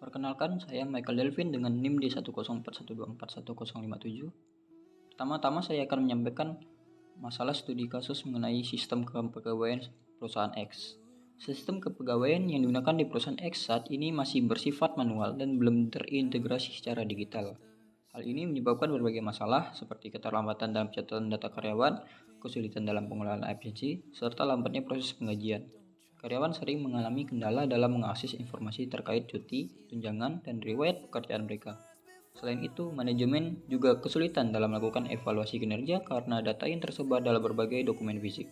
Perkenalkan, saya Michael Delvin dengan NIM D10412411057. Pertama-tama saya akan menyampaikan masalah studi kasus mengenai sistem kepegawaian perusahaan X. Sistem kepegawaian yang digunakan di perusahaan X saat ini masih bersifat manual dan belum terintegrasi secara digital. Hal ini menyebabkan berbagai masalah seperti keterlambatan dalam pencatatan data karyawan, kesulitan dalam pengelolaan efisiensi, serta lambatnya proses penggajian. Karyawan sering mengalami kendala dalam mengakses informasi terkait cuti, tunjangan, dan riwayat pekerjaan mereka. Selain itu, manajemen juga kesulitan dalam melakukan evaluasi kinerja karena data yang tersebar dalam berbagai dokumen fisik.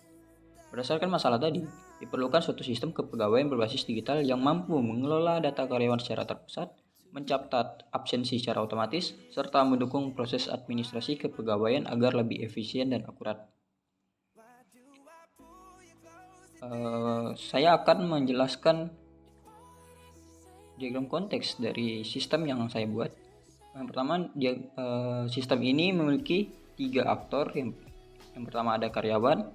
Berdasarkan masalah tadi, diperlukan suatu sistem kepegawaian berbasis digital yang mampu mengelola data karyawan secara terpusat, mencatat absensi secara otomatis, serta mendukung proses administrasi kepegawaian agar lebih efisien dan akurat. Saya akan menjelaskan diagram konteks dari sistem yang saya buat. Yang pertama, sistem ini memiliki 3 aktor. Yang pertama ada karyawan,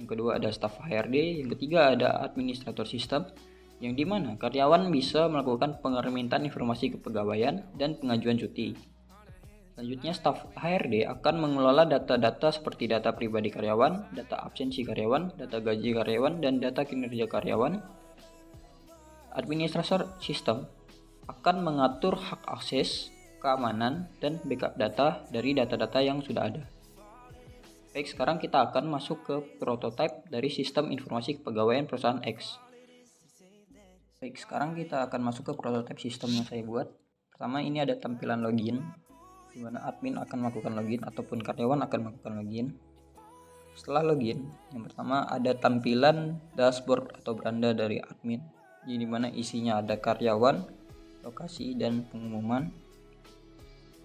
yang kedua ada staf HRD, yang ketiga ada administrator sistem, yang dimana karyawan bisa melakukan permintaan informasi kepegawaian dan pengajuan cuti. Selanjutnya, staf HRD akan mengelola data-data seperti data pribadi karyawan, data absensi karyawan, data gaji karyawan, dan data kinerja karyawan. Administrator sistem akan mengatur hak akses, keamanan, dan backup data dari data-data yang sudah ada. Baik, sekarang kita akan masuk ke prototipe dari sistem informasi kepegawaian perusahaan X. Baik, sekarang kita akan masuk ke prototipe sistem yang saya buat. Pertama, ini ada tampilan login, di mana admin akan melakukan login ataupun karyawan akan melakukan login. Setelah login, yang pertama ada tampilan dashboard atau beranda dari admin, di mana isinya ada karyawan, lokasi, dan pengumuman.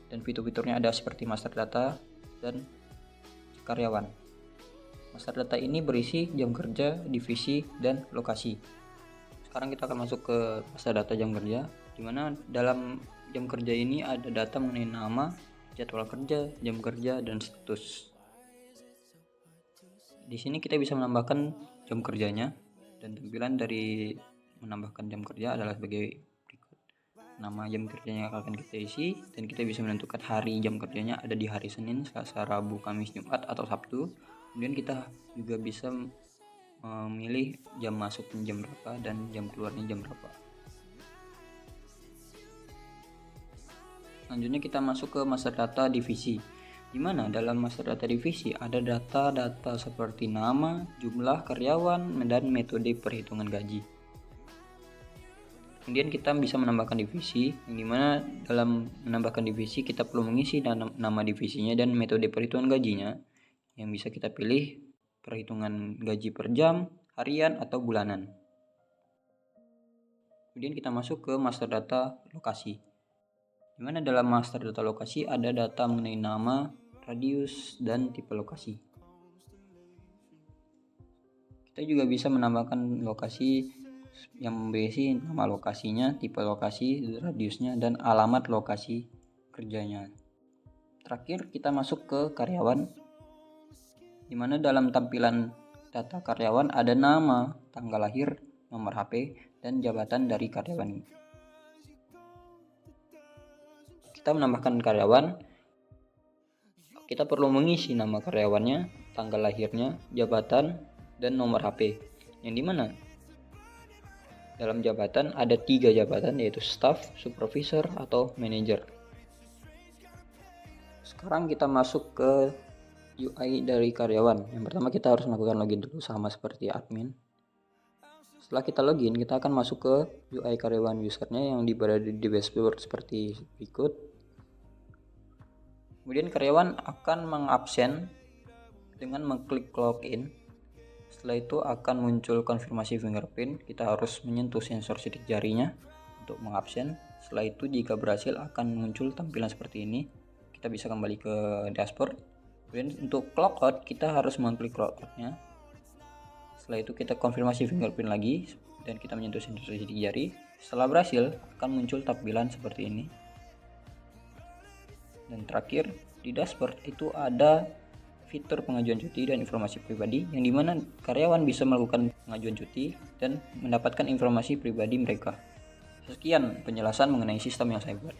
Dan fitur-fiturnya ada seperti master data dan karyawan. Master data ini berisi jam kerja, divisi, dan lokasi. Sekarang kita akan masuk ke master data jam kerja, di mana dalam jam kerja ini ada data mengenai nama, jadwal kerja, jam kerja, dan status. Di sini kita bisa menambahkan jam kerjanya, dan tampilan dari menambahkan jam kerja adalah sebagai berikut. Nama jam kerjanya akan kita isi, dan kita bisa menentukan hari jam kerjanya ada di hari Senin, Selasa, Rabu, Kamis, Jumat, atau Sabtu. Kemudian kita juga bisa memilih jam masuknya jam berapa dan jam keluarnya jam berapa. Selanjutnya kita masuk ke master data divisi, di mana dalam master data divisi ada data-data seperti nama, jumlah karyawan, dan metode perhitungan gaji. Kemudian kita bisa menambahkan divisi, yang dimana dalam menambahkan divisi kita perlu mengisi nama divisinya dan metode perhitungan gajinya, yang bisa kita pilih perhitungan gaji per jam, harian, atau bulanan. Kemudian kita masuk ke master data lokasi, di mana dalam master data lokasi ada data mengenai nama, radius, dan tipe lokasi. Kita juga bisa menambahkan lokasi yang berisi nama lokasinya, tipe lokasi, radiusnya, dan alamat lokasi kerjanya. Terakhir kita masuk ke karyawan, di mana dalam tampilan data karyawan ada nama, tanggal lahir, nomor HP, dan jabatan dari karyawan. Kita menambahkan karyawan, kita perlu mengisi nama karyawannya, tanggal lahirnya, jabatan, dan nomor HP, yang dimana dalam jabatan ada 3 jabatan, yaitu staff, supervisor, atau manager. Sekarang kita masuk ke UI dari karyawan. Yang pertama kita harus melakukan login dulu sama seperti admin. Setelah kita login, kita akan masuk ke UI karyawan usernya yang berada di dashboard seperti berikut. Kemudian karyawan akan mengabsen dengan mengklik login. Setelah itu akan muncul konfirmasi fingerprint. Kita harus menyentuh sensor sidik jarinya untuk mengabsen. Setelah itu jika berhasil akan muncul tampilan seperti ini. Kita bisa kembali ke dashboard. Kemudian untuk logout kita harus mengklik logoutnya. Setelah itu kita konfirmasi fingerprint lagi dan kita menyentuh sensor sidik jari. Setelah berhasil akan muncul tampilan seperti ini. Dan terakhir di dashboard itu ada fitur pengajuan cuti dan informasi pribadi, yang dimana karyawan bisa melakukan pengajuan cuti dan mendapatkan informasi pribadi mereka. Sekian penjelasan mengenai sistem yang saya buat.